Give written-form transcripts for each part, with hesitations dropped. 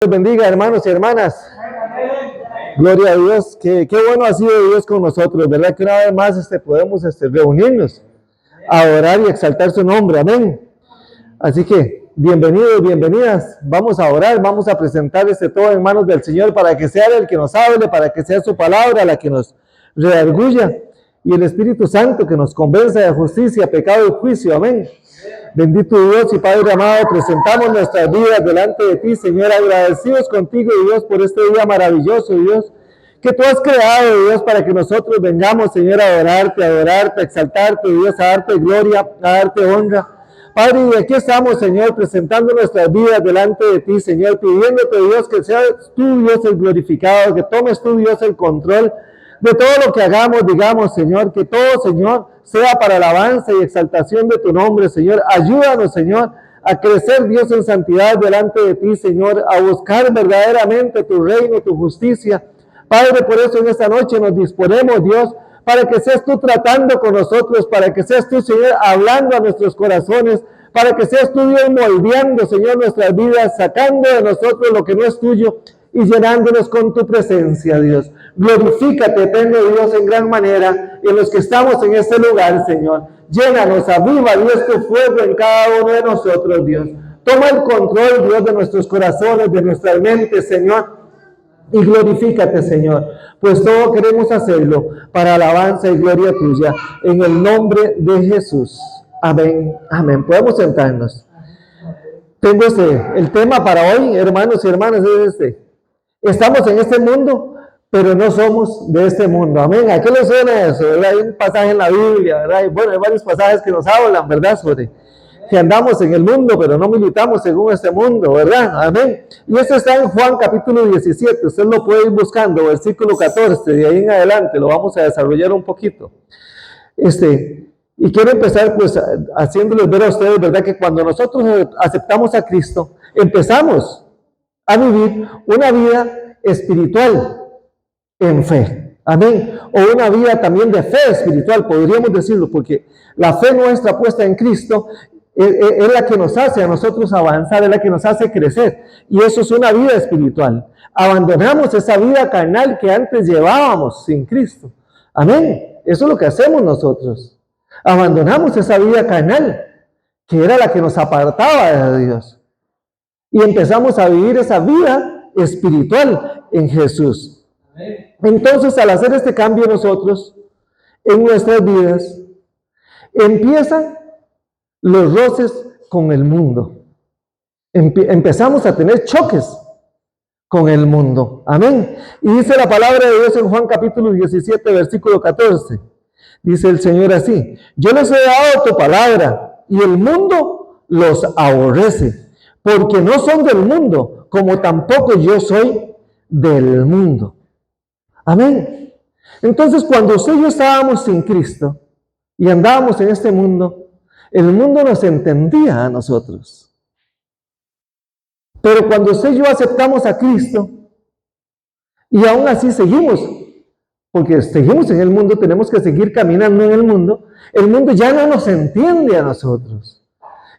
Dios bendiga, hermanos y hermanas. Gloria a Dios. Qué bueno ha sido Dios con nosotros, ¿verdad? Que una vez más podemos reunirnos a orar y exaltar su nombre. Amén. Así que, bienvenidos, bienvenidas. Vamos a orar, vamos a presentar todo en manos del Señor para que sea Él el que nos hable, para que sea su palabra la que nos redarguya y el Espíritu Santo que nos convenza de justicia, pecado y juicio. Amén. Bendito Dios y Padre amado, presentamos nuestras vidas delante de ti, Señor, agradecidos contigo, Dios, por este día maravilloso, Dios, que tú has creado, Dios, para que nosotros vengamos, Señor, a adorarte, a exaltarte, Dios, a darte gloria, a darte honra. Padre, y aquí estamos, Señor, presentando nuestras vidas delante de ti, Señor, pidiéndote, Dios, que seas tú, Dios, el glorificado, que tomes tú, Dios, el control de todo lo que hagamos, digamos, Señor, que todo, Señor, sea para alabanza y exaltación de tu nombre, Señor. Ayúdanos, Señor, a crecer, Dios, en santidad delante de ti, Señor, a buscar verdaderamente tu reino, tu justicia. Padre, por eso en esta noche nos disponemos, Dios, para que seas tú tratando con nosotros, para que seas tú, Señor, hablando a nuestros corazones, para que seas tú, Dios, moldeando, Señor, nuestras vidas, sacando de nosotros lo que no es tuyo y llenándonos con tu presencia, Dios. Glorifícate, eterno Dios, en gran manera, en los que estamos en este lugar, Señor. Llénanos, aviva, Dios, tu fuego en cada uno de nosotros, Dios. Toma el control, Dios, de nuestros corazones, de nuestras mentes, Señor. Y glorifícate, Señor, pues todo queremos hacerlo para alabanza y gloria tuya, en el nombre de Jesús. Amén, amén. Podemos sentarnos. Tengo el tema para hoy, hermanos y hermanas, es Estamos en este mundo, pero no somos de este mundo. Amén. ¿A qué le suena eso? ¿Verdad? Hay un pasaje en la Biblia, ¿verdad? Bueno, hay varios pasajes que nos hablan, ¿verdad? Sobre que andamos en el mundo, pero no militamos según este mundo, ¿verdad? Amén. Y esto está en Juan capítulo 17. Usted lo puede ir buscando, versículo 14, de ahí en adelante. Lo vamos a desarrollar un poquito. Y quiero empezar pues haciéndoles ver a ustedes, ¿verdad? Que cuando nosotros aceptamos a Cristo, empezamos a vivir una vida espiritual en fe. Amén. O una vida también de fe espiritual, podríamos decirlo, porque la fe nuestra puesta en Cristo es la que nos hace a nosotros avanzar, es la que nos hace crecer. Y eso es una vida espiritual. Abandonamos esa vida carnal que antes llevábamos sin Cristo. Amén. Eso es lo que hacemos nosotros. Abandonamos esa vida carnal, que era la que nos apartaba de Dios. Y empezamos a vivir esa vida espiritual en Jesús. Entonces, al hacer este cambio nosotros, en nuestras vidas, empiezan los roces con el mundo. Empezamos a tener choques con el mundo. Amén. Y dice la palabra de Dios en Juan capítulo 17, versículo 14. Dice el Señor así: yo les he dado tu palabra y el mundo los aborrece, porque no son del mundo, como tampoco yo soy del mundo. Amén. Entonces, cuando usted y yo estábamos sin Cristo y andábamos en este mundo, el mundo nos entendía a nosotros. Pero cuando usted y yo aceptamos a Cristo, y aún así seguimos, porque seguimos en el mundo, tenemos que seguir caminando en el mundo ya no nos entiende a nosotros.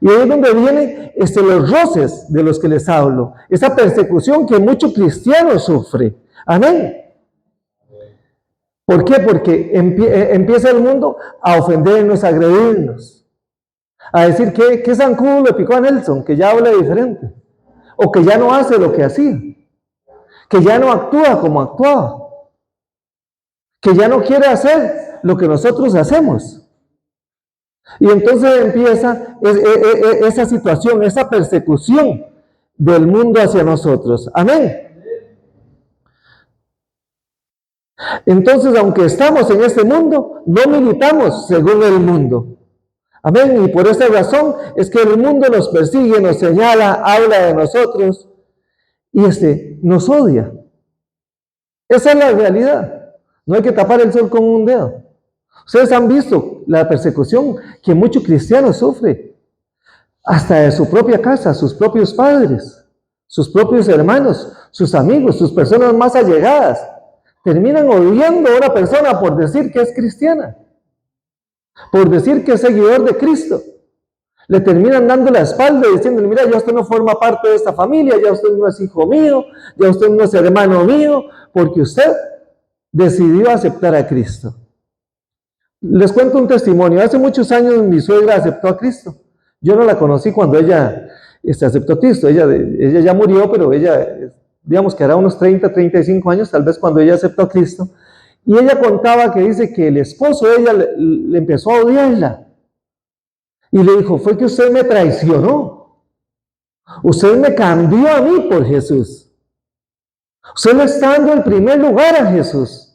Y ahí es donde vienen los roces de los que les hablo, esa persecución que muchos cristianos sufren. Amén. ¿Por qué? Porque empieza el mundo a ofendernos, a agredirnos, a decir que zancudo le picó a Nelson, que ya habla diferente, o que ya no hace lo que hacía, que ya no actúa como actuaba, que ya no quiere hacer lo que nosotros hacemos. Y entonces empieza esa situación, esa persecución del mundo hacia nosotros. Amén. Entonces, aunque estamos en este mundo, no militamos según el mundo. Amén. Y por esa razón es que el mundo nos persigue, nos señala, habla de nosotros y nos odia. Esa es la realidad. No hay que tapar el sol con un dedo. Ustedes han visto la persecución que muchos cristianos sufren, hasta de su propia casa, sus propios padres, sus propios hermanos, sus amigos, sus personas más allegadas. Terminan odiando a una persona por decir que es cristiana, por decir que es seguidor de Cristo. Le terminan dando la espalda y diciéndole, mira, ya usted no forma parte de esta familia, ya usted no es hijo mío, ya usted no es hermano mío, porque usted decidió aceptar a Cristo. Les cuento un testimonio. Hace muchos años mi suegra aceptó a Cristo. Yo no la conocí cuando ella aceptó a Cristo. Ella ya murió, pero ella, digamos que era unos 30, 35 años, tal vez cuando ella aceptó a Cristo. Y ella contaba que dice que el esposo de ella le empezó a odiarla. Y le dijo, fue que usted me traicionó. Usted me cambió a mí por Jesús. Usted le está dando el primer lugar a Jesús.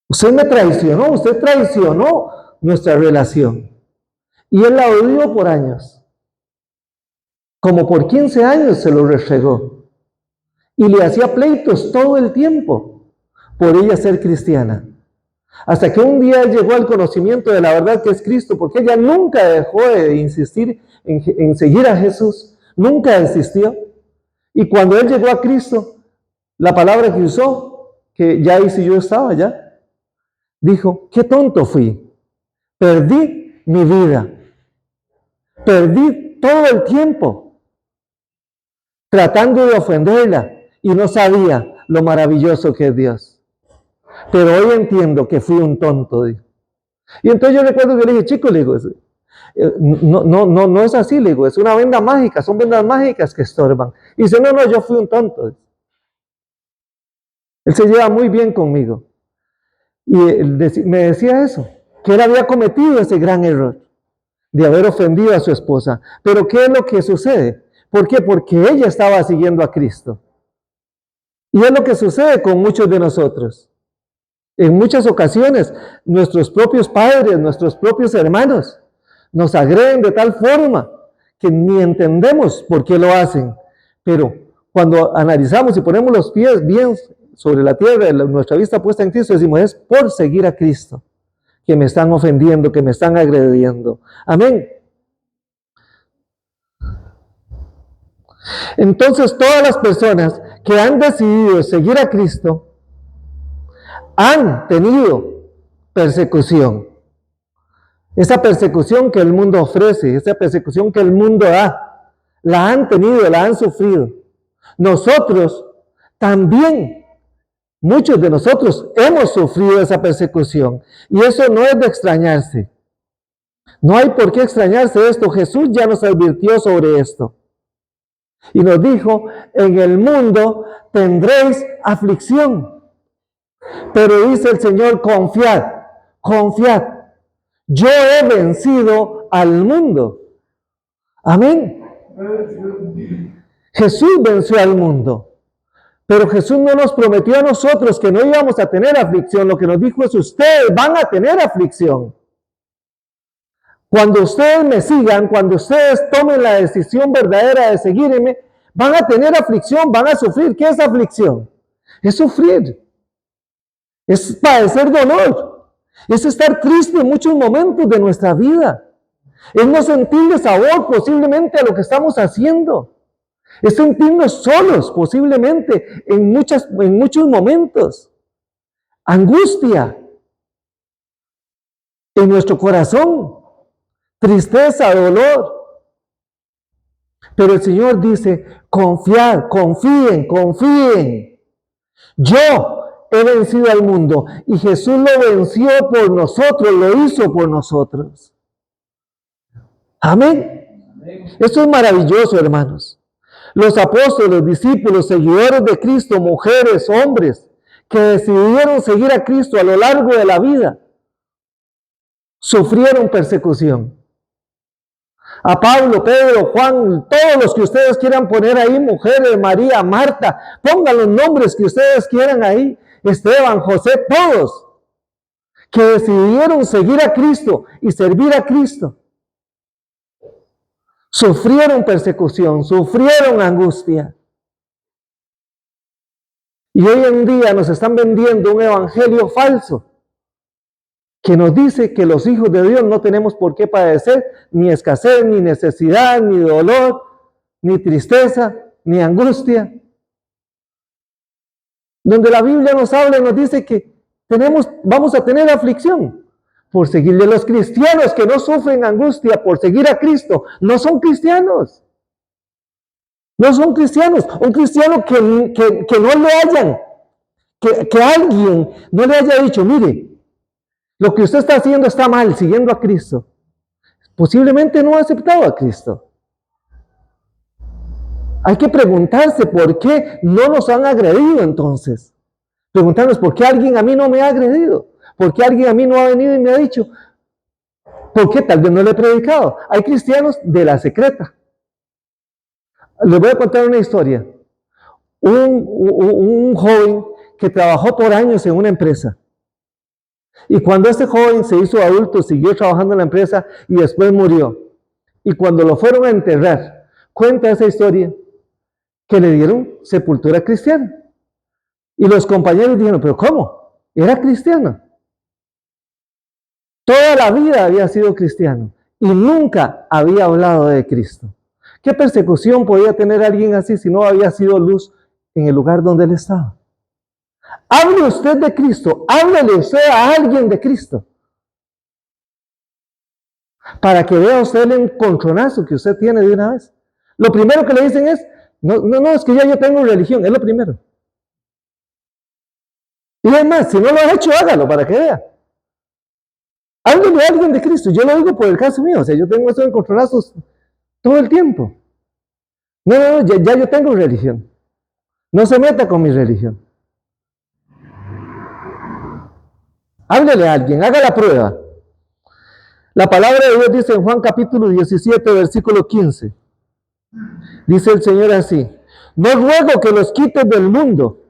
Usted me traicionó, usted traicionó nuestra relación. Y él la odió por años. Como por 15 años se lo restregó. Y le hacía pleitos todo el tiempo por ella ser cristiana. Hasta que un día llegó al conocimiento de la verdad que es Cristo, porque ella nunca dejó de insistir en seguir a Jesús. Nunca desistió. Y cuando él llegó a Cristo, la palabra que usó, que ya hice yo estaba ya, dijo, qué tonto fui, perdí mi vida, perdí todo el tiempo tratando de ofenderla y no sabía lo maravilloso que es Dios. Pero hoy entiendo que fui un tonto. Dijo. Y entonces yo recuerdo que le dije, chico, le digo, no es así, le digo, es una venda mágica, son vendas mágicas que estorban. Y dice, no, yo fui un tonto. Él se lleva muy bien conmigo. Y me decía eso, que él había cometido ese gran error de haber ofendido a su esposa. Pero ¿qué es lo que sucede? ¿Por qué? Porque ella estaba siguiendo a Cristo. Y es lo que sucede con muchos de nosotros. En muchas ocasiones, nuestros propios padres, nuestros propios hermanos, nos agreden de tal forma que ni entendemos por qué lo hacen. Pero cuando analizamos y ponemos los pies bien sobre la tierra, nuestra vista puesta en Cristo, decimos, es por seguir a Cristo que me están ofendiendo, que me están agrediendo. Amén. Entonces, todas las personas que han decidido seguir a Cristo han tenido persecución. Esa persecución que el mundo ofrece, esa persecución que el mundo da, la han tenido, la han sufrido. Nosotros también, muchos de nosotros hemos sufrido esa persecución. Y eso no es de extrañarse. No hay por qué extrañarse de esto. Jesús ya nos advirtió sobre esto. Y nos dijo, en el mundo tendréis aflicción. Pero dice el Señor, confiad, confiad. Yo he vencido al mundo. Amén. Jesús venció al mundo. Pero Jesús no nos prometió a nosotros que no íbamos a tener aflicción. Lo que nos dijo es, ustedes van a tener aflicción. Cuando ustedes me sigan, cuando ustedes tomen la decisión verdadera de seguirme, van a tener aflicción, van a sufrir. ¿Qué es aflicción? Es sufrir. Es padecer dolor. Es estar triste en muchos momentos de nuestra vida. Es no sentirle sabor posiblemente a lo que estamos haciendo. Es sentirnos solos posiblemente en muchos momentos. Angustia en nuestro corazón. Tristeza, dolor. Pero el Señor dice, confiad, confíen, confíen. Yo he vencido al mundo y Jesús lo venció por nosotros, lo hizo por nosotros. Amén. Esto es maravilloso, hermanos. Los apóstoles, discípulos, seguidores de Cristo, mujeres, hombres, que decidieron seguir a Cristo a lo largo de la vida, sufrieron persecución. A Pablo, Pedro, Juan, todos los que ustedes quieran poner ahí, mujeres, María, Marta, pongan los nombres que ustedes quieran ahí, Esteban, José, todos, que decidieron seguir a Cristo y servir a Cristo. Sufrieron persecución, sufrieron angustia. Y hoy en día nos están vendiendo un evangelio falso que nos dice que los hijos de Dios no tenemos por qué padecer ni escasez, ni necesidad, ni dolor, ni tristeza, ni angustia. Donde la Biblia nos habla y nos dice que vamos a tener aflicción. por seguirle. Los cristianos que no sufren angustia por seguir a Cristo no son cristianos. No son cristianos. Un cristiano que no le hayan, que alguien no le haya dicho, mire, lo que usted está haciendo está mal, siguiendo a Cristo. Posiblemente no ha aceptado a Cristo. Hay que preguntarse por qué no nos han agredido entonces. Preguntarnos por qué alguien a mí no me ha agredido. ¿Por qué alguien a mí no ha venido y me ha dicho? ¿Por qué tal vez no le he predicado? Hay cristianos de la secreta. Les voy a contar una historia. Un joven que trabajó por años en una empresa. Y cuando este joven se hizo adulto, siguió trabajando en la empresa y después murió. Y cuando lo fueron a enterrar, cuenta esa historia que le dieron sepultura cristiana. Y los compañeros dijeron, ¿pero cómo? Era cristiano. Toda la vida había sido cristiano y nunca había hablado de Cristo. ¿Qué persecución podía tener alguien así si no había sido luz en el lugar donde él estaba? Hable usted de Cristo, háblele usted a alguien de Cristo. Para que vea usted el encontronazo que usted tiene de una vez. Lo primero que le dicen es, no, es que ya yo tengo religión, es lo primero. Y además, si no lo ha hecho, hágalo para que vea. Háblele a alguien de Cristo. Yo lo digo por el caso mío. O sea, yo tengo esos encontronazos todo el tiempo. No, ya yo tengo religión. No se meta con mi religión. Háblele a alguien, haga la prueba. La palabra de Dios dice en Juan capítulo 17, versículo 15. Dice el Señor así: no ruego que los quites del mundo,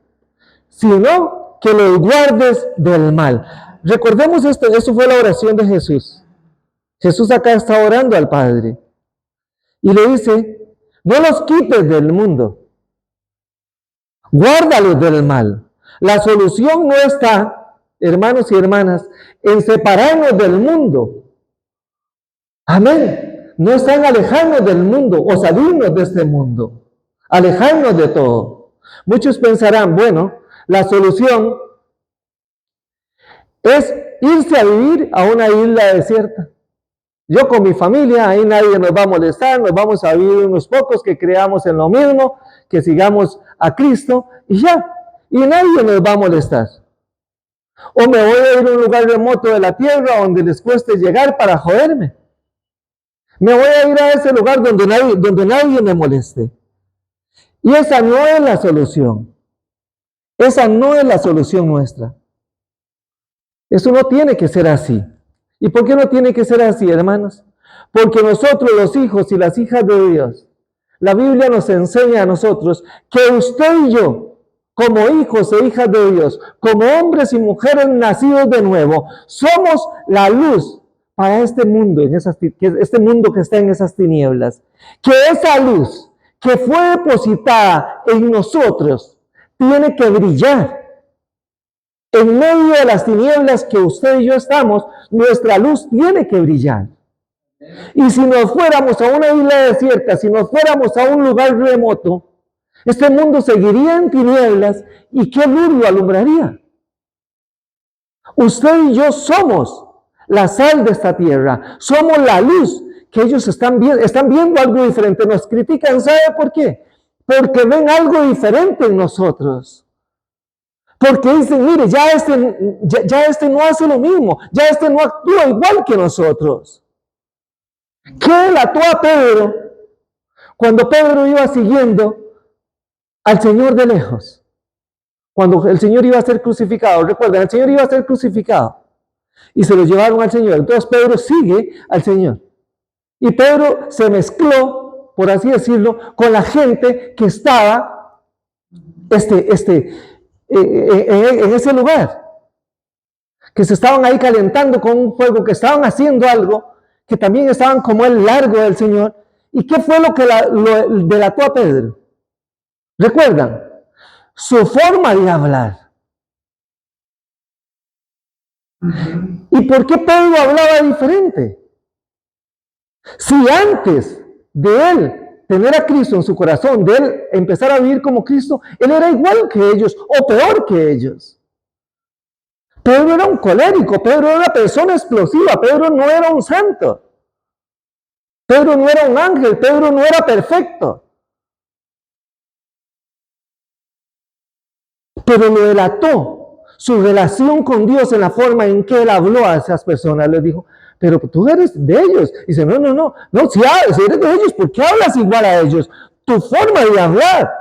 sino que los guardes del mal. Recordemos esto fue la oración de Jesús. Jesús acá está orando al Padre. Y le dice, no los quites del mundo, guárdalos del mal. La solución no está, hermanos y hermanas, en separarnos del mundo. Amén. No está en alejarnos del mundo o salirnos de este mundo. Alejarnos de todo. Muchos pensarán, bueno, la solución es irse a vivir a una isla desierta. Yo con mi familia, ahí nadie nos va a molestar, nos vamos a vivir unos pocos que creamos en lo mismo, que sigamos a Cristo y ya. Y nadie nos va a molestar. O me voy a ir a un lugar remoto de la tierra donde les cueste llegar para joderme. Me voy a ir a ese lugar donde nadie me moleste. Y esa no es la solución. Esa no es la solución nuestra. Eso no tiene que ser así. ¿Y por qué no tiene que ser así, hermanos? Porque nosotros, los hijos y las hijas de Dios, la Biblia nos enseña a nosotros que usted y yo, como hijos e hijas de Dios, como hombres y mujeres nacidos de nuevo, somos la luz para este mundo, este mundo que está en esas tinieblas. Que esa luz que fue depositada en nosotros tiene que brillar. En medio de las tinieblas que usted y yo estamos, nuestra luz tiene que brillar. Y si nos fuéramos a una isla desierta, si nos fuéramos a un lugar remoto, este mundo seguiría en tinieblas y ¿qué luz lo alumbraría? Usted y yo somos la sal de esta tierra, somos la luz que ellos están viendo algo diferente, nos critican, ¿sabe por qué? Porque ven algo diferente en nosotros. Porque dicen, mire, ya este no hace lo mismo, ya este no actúa igual que nosotros. ¿Qué delató a Pedro cuando Pedro iba siguiendo al Señor de lejos? Cuando el Señor iba a ser crucificado, recuerden, el Señor iba a ser crucificado y se lo llevaron al Señor. Entonces Pedro sigue al Señor. Y Pedro se mezcló, por así decirlo, con la gente que estaba en ese lugar, que se estaban ahí calentando con un fuego, que estaban haciendo algo, que también estaban como el largo del Señor. ¿Y qué fue lo que lo delató a Pedro? ¿Recuerdan? Su forma de hablar. ¿Y por qué Pedro hablaba diferente? Si antes de él tener a Cristo en su corazón, de él empezar a vivir como Cristo, él era igual que ellos o peor que ellos. Pedro era un colérico, Pedro era una persona explosiva, Pedro no era un santo. Pedro no era un ángel, Pedro no era perfecto. Pero lo delató su relación con Dios en la forma en que él habló a esas personas. Les dijo, pero tú eres de ellos. Y dice, no, si eres de ellos, ¿por qué hablas igual a ellos? Tu forma de hablar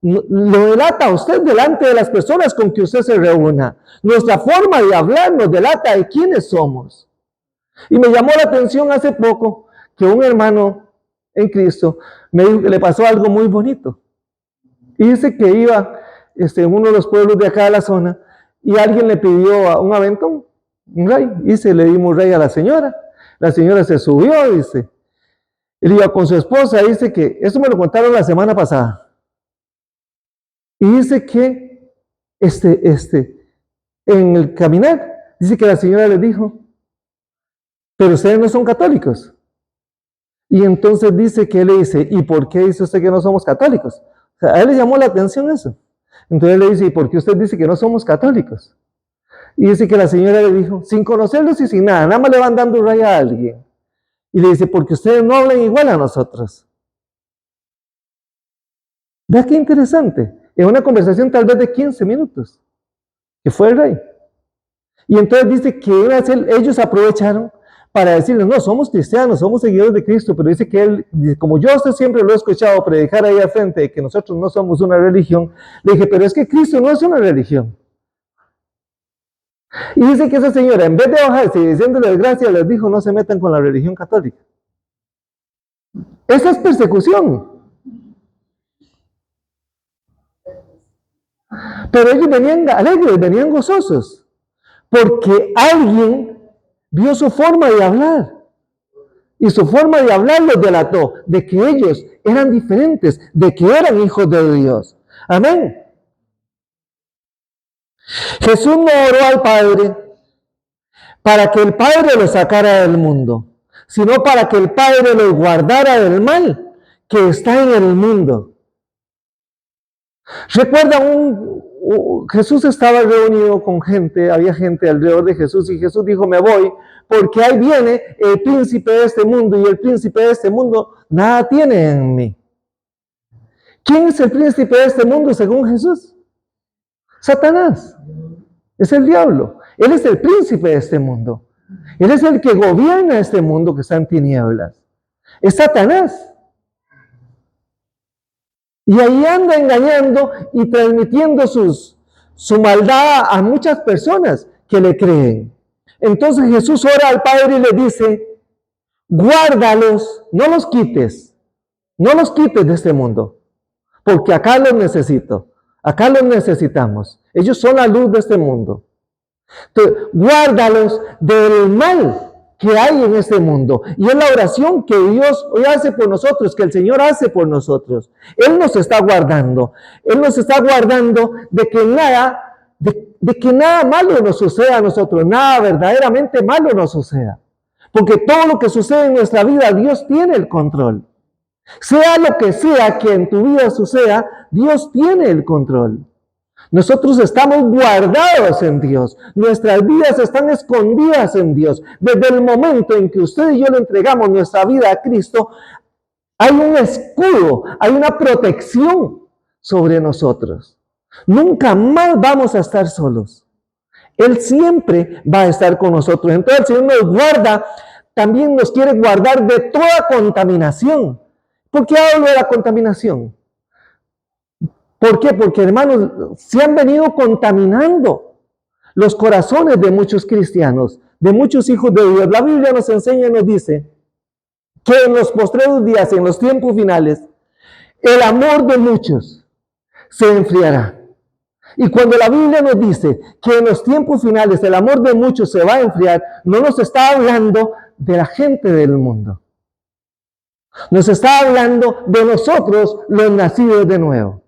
lo delata a usted delante de las personas con que usted se reúna. Nuestra forma de hablar nos delata de quiénes somos. Y me llamó la atención hace poco que un hermano en Cristo me dijo que le pasó algo muy bonito. Y dice que iba en uno de los pueblos de acá de la zona y alguien le pidió a un aventón, un rey, y se le dimos rey a la señora. La señora se subió, dice. Él iba con su esposa, dice que, eso me lo contaron la semana pasada. Y dice que en el caminar, dice que la señora le dijo, pero ustedes no son católicos. Y entonces dice que él le dice, ¿y por qué dice usted que no somos católicos? O sea, a él le llamó la atención eso. Entonces le dice, ¿y por qué usted dice que no somos católicos? Y dice que la señora le dijo, sin conocerlos y sin nada más le van dando raya a alguien. Y le dice, porque ustedes no hablan igual a nosotros. Vea qué interesante. En una conversación tal vez de 15 minutos, que fue el rey. Y entonces dice que ellos aprovecharon para decirles, no, somos cristianos, somos seguidores de Cristo, pero dice que él, como yo a usted siempre lo he escuchado predicar ahí al frente de que nosotros no somos una religión, le dije, pero es que Cristo no es una religión. Y dice que esa señora, en vez de bajarse y diciéndoles gracias, les dijo, no se metan con la religión católica. Esa es persecución. Pero ellos venían alegres, venían gozosos, porque alguien vio su forma de hablar. Y su forma de hablar los delató de que ellos eran diferentes, de que eran hijos de Dios. Amén. Jesús no oró al Padre para que el Padre los sacara del mundo, sino para que el Padre los guardara del mal que está en el mundo. Recuerda, Jesús estaba reunido con gente, había gente alrededor de Jesús y Jesús dijo, me voy porque ahí viene el príncipe de este mundo y el príncipe de este mundo nada tiene en mí. ¿Quién es el príncipe de este mundo según Jesús? Satanás. Es el diablo. Él es el príncipe de este mundo. Él es el que gobierna este mundo que está en tinieblas. Es Satanás. Y ahí anda engañando y transmitiendo su maldad a muchas personas que le creen. Entonces Jesús ora al Padre y le dice, guárdalos, no los quites de este mundo, porque acá los necesito, acá los necesitamos. Ellos son la luz de este mundo. Entonces, guárdalos del mal que hay en este mundo. Y es la oración que Dios hoy hace por nosotros, que el Señor hace por nosotros. Él nos está guardando. Él nos está guardando de que nada malo nos suceda a nosotros, nada verdaderamente malo nos suceda. Porque todo lo que sucede en nuestra vida, Dios tiene el control. Sea lo que sea que en tu vida suceda, Dios tiene el control. Nosotros estamos guardados en Dios. Nuestras vidas están escondidas en Dios. Desde el momento en que usted y yo le entregamos nuestra vida a Cristo, hay un escudo, hay una protección sobre nosotros. Nunca más vamos a estar solos. Él siempre va a estar con nosotros. Entonces el Señor nos guarda, también nos quiere guardar de toda contaminación. ¿Por qué hablo de la contaminación? ¿Por qué? Porque, hermanos, se han venido contaminando los corazones de muchos cristianos, de muchos hijos de Dios. La Biblia nos enseña y nos dice que en los postreros días, en los tiempos finales, el amor de muchos se enfriará. Y cuando la Biblia nos dice que en los tiempos finales el amor de muchos se va a enfriar, no nos está hablando de la gente del mundo. Nos está hablando de nosotros, los nacidos de nuevo.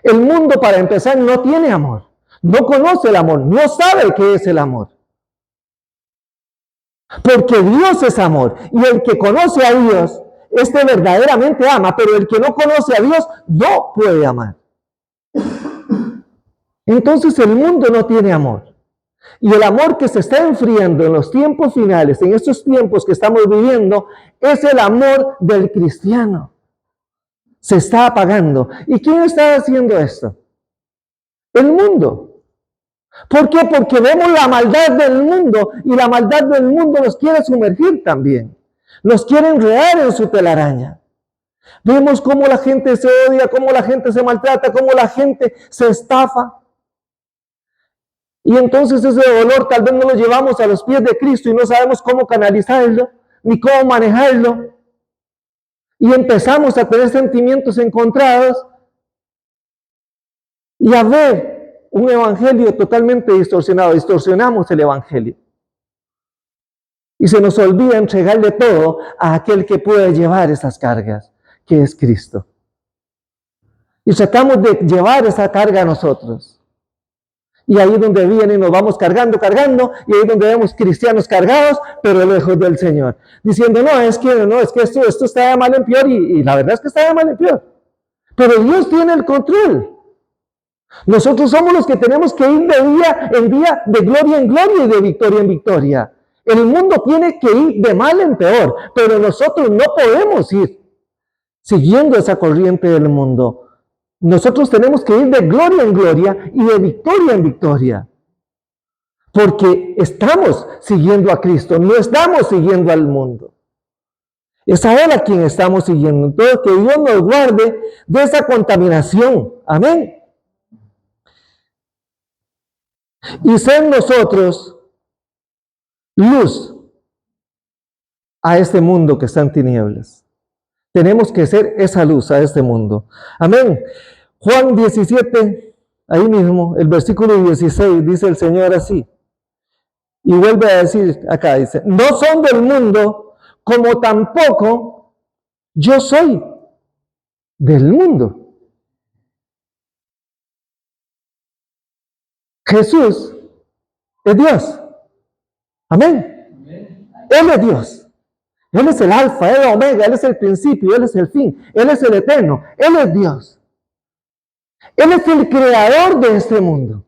El mundo, para empezar, no tiene amor. No conoce el amor. No sabe qué es el amor. Porque Dios es amor. Y el que conoce a Dios, verdaderamente ama. Pero el que no conoce a Dios, no puede amar. Entonces el mundo no tiene amor. Y el amor que se está enfriando en los tiempos finales, en estos tiempos que estamos viviendo, es el amor del cristiano. Se está apagando. ¿Y quién está haciendo esto? El mundo. ¿Por qué? Porque vemos la maldad del mundo y la maldad del mundo nos quiere sumergir también. Nos quiere enredar en su telaraña. Vemos cómo la gente se odia, cómo la gente se maltrata, cómo la gente se estafa. Y entonces ese dolor tal vez no lo llevamos a los pies de Cristo y no sabemos cómo canalizarlo, ni cómo manejarlo. Y empezamos a tener sentimientos encontrados y a ver un evangelio totalmente distorsionado. Distorsionamos el evangelio. Y se nos olvida entregarle todo a aquel que puede llevar esas cargas, que es Cristo. Y tratamos de llevar esa carga a nosotros. Y ahí es donde viene y nos vamos cargando, y ahí es donde vemos cristianos cargados, pero lejos del Señor. Diciendo, no, es que esto está de mal en peor, y la verdad es que está de mal en peor. Pero Dios tiene el control. Nosotros somos los que tenemos que ir de día en día, de gloria en gloria y de victoria en victoria. El mundo tiene que ir de mal en peor, pero nosotros no podemos ir siguiendo esa corriente del mundo. Nosotros tenemos que ir de gloria en gloria y de victoria en victoria. Porque estamos siguiendo a Cristo, no estamos siguiendo al mundo. Es a Él a quien estamos siguiendo. Entonces, que Dios nos guarde de esa contaminación. Amén. Y ser nosotros luz a este mundo que está en tinieblas. Tenemos que ser esa luz a este mundo. Amén. Juan 17, ahí mismo, el versículo 16, dice el Señor así. Y vuelve a decir acá, dice, no son del mundo, como tampoco yo soy del mundo. Jesús es Dios. Amén. Él es Dios. Él es el alfa, Él es el omega, Él es el principio, Él es el fin, Él es el eterno, Él es Dios. Él es el creador de este mundo.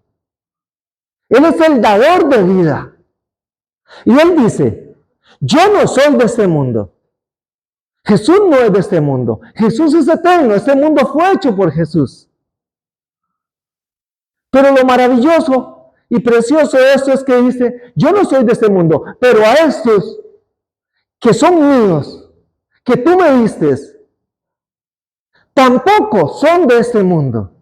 Él es el dador de vida. Y Él dice, yo no soy de este mundo. Jesús no es de este mundo. Jesús es eterno, este mundo fue hecho por Jesús. Pero lo maravilloso y precioso de esto es que dice, yo no soy de este mundo, pero a estos que son míos, que tú me diste, tampoco son de este mundo.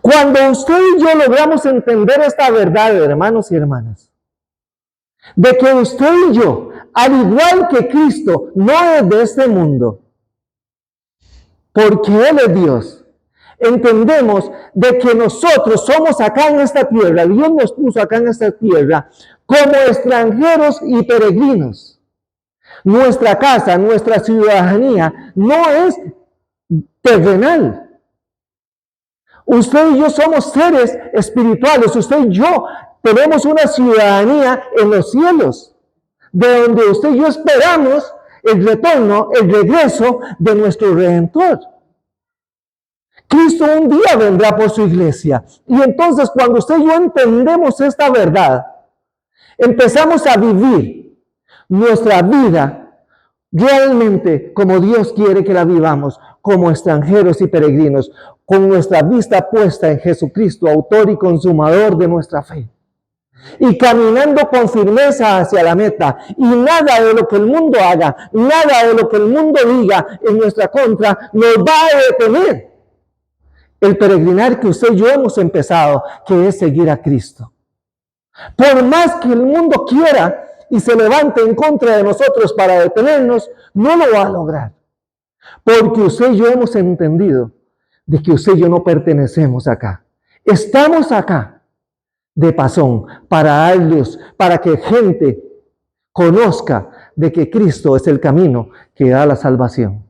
Cuando usted y yo logramos entender esta verdad, hermanos y hermanas, de que usted y yo, al igual que Cristo, no es de este mundo, porque Él es Dios, entendemos de que nosotros somos acá en esta tierra, Dios nos puso acá en esta tierra, como extranjeros y peregrinos. Nuestra casa, nuestra ciudadanía no es terrenal. Usted y yo somos seres espirituales. Usted y yo tenemos una ciudadanía en los cielos, de donde usted y yo esperamos el retorno, el regreso de nuestro Redentor. Cristo un día vendrá por su iglesia. Y entonces cuando usted y yo entendemos esta verdad, empezamos a vivir nuestra vida realmente como Dios quiere que la vivamos, como extranjeros y peregrinos, con nuestra vista puesta en Jesucristo, autor y consumador de nuestra fe. Y caminando con firmeza hacia la meta. Y nada de lo que el mundo haga, nada de lo que el mundo diga en nuestra contra, nos va a detener el peregrinar que usted y yo hemos empezado, que es seguir a Cristo. Por más que el mundo quiera y se levante en contra de nosotros para detenernos, no lo va a lograr. Porque usted y yo hemos entendido de que usted y yo no pertenecemos acá. Estamos acá de pasón para dar luz, para que gente conozca de que Cristo es el camino que da la salvación.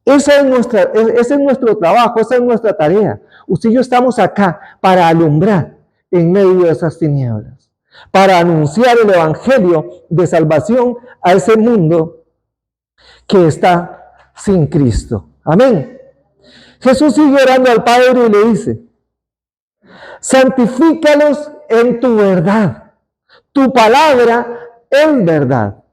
Ese es nuestro trabajo, esa es nuestra tarea. Usted y yo estamos acá para alumbrar en medio de esas tinieblas, para anunciar el evangelio de salvación a ese mundo que está sin Cristo. Amén. Jesús sigue orando al Padre y le dice, Santifícalos en tu verdad. Tu palabra es verdad.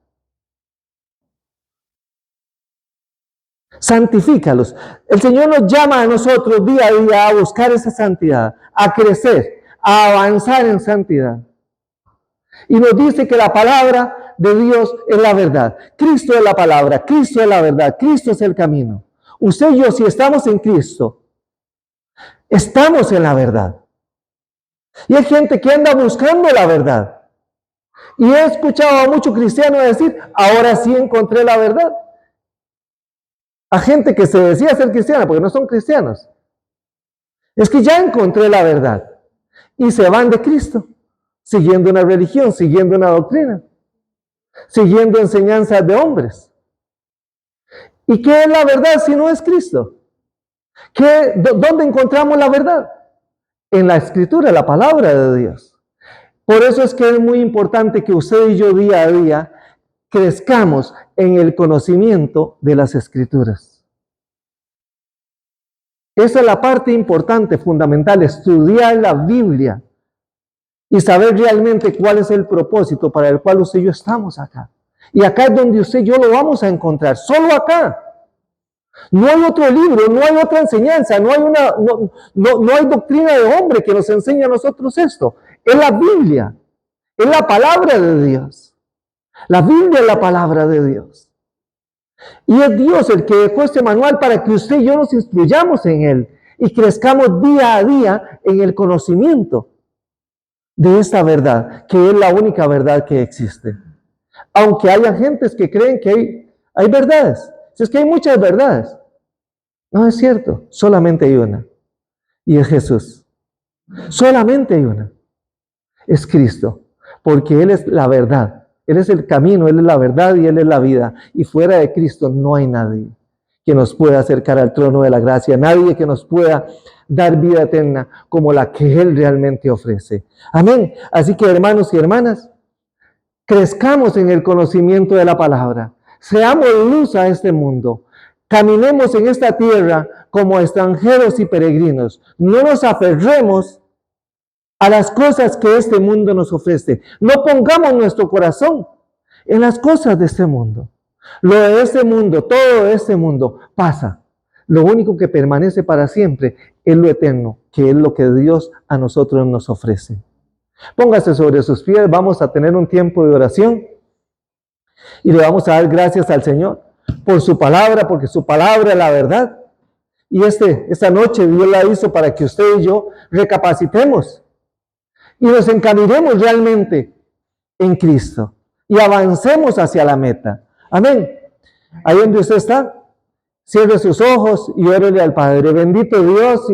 Santifícalos. El Señor nos llama a nosotros día a día a buscar esa santidad, a crecer, a avanzar en santidad. Y nos dice que la palabra de Dios es la verdad. Cristo es la palabra, Cristo es la verdad, Cristo es el camino. Usted y yo, si estamos en Cristo, estamos en la verdad. Y hay gente que anda buscando la verdad. Y he escuchado a muchos cristianos decir, ahora sí encontré la verdad. A gente que se decía ser cristiana, porque no son cristianos. Es que ya encontré la verdad. Y se van de Cristo, siguiendo una religión, siguiendo una doctrina, siguiendo enseñanzas de hombres. ¿Y qué es la verdad si no es Cristo? ¿Dónde encontramos la verdad? En la Escritura, la palabra de Dios. Por eso es que es muy importante que usted y yo día a día crezcamos en el conocimiento de las Escrituras. Esa es la parte importante, fundamental, estudiar la Biblia y saber realmente cuál es el propósito para el cual usted y yo estamos acá. Y acá es donde usted y yo lo vamos a encontrar, solo acá. No hay otro libro, no hay otra enseñanza, no hay doctrina de hombre que nos enseñe a nosotros esto. Es la Biblia, es la palabra de Dios. La Biblia es la palabra de Dios. Y es Dios el que dejó este manual para que usted y yo nos instruyamos en él y crezcamos día a día en el conocimiento de esta verdad, que es la única verdad que existe. Aunque haya gentes que creen que hay verdades. Si es que hay muchas verdades. No es cierto, solamente hay una. Y es Jesús. Solamente hay una. Es Cristo. Porque Él es la verdad. Él es el camino, Él es la verdad y Él es la vida. Y fuera de Cristo no hay nadie que nos pueda acercar al trono de la gracia. Nadie que nos pueda dar vida eterna como la que Él realmente ofrece. Amén. Así que hermanos y hermanas, crezcamos en el conocimiento de la palabra. Seamos luz a este mundo. Caminemos en esta tierra como extranjeros y peregrinos. No nos aferremos a las cosas que este mundo nos ofrece. No pongamos nuestro corazón en las cosas de este mundo. Lo de este mundo, todo de este mundo pasa. Lo único que permanece para siempre es lo eterno, que es lo que Dios a nosotros nos ofrece. Póngase sobre sus pies, vamos a tener un tiempo de oración y le vamos a dar gracias al Señor por su palabra, porque su palabra es la verdad. Y esta noche Dios la hizo para que usted y yo recapacitemos y nos encaminemos realmente en Cristo y avancemos hacia la meta. Amén. Ahí donde usted está, cierre sus ojos y órele al Padre. Bendito Dios.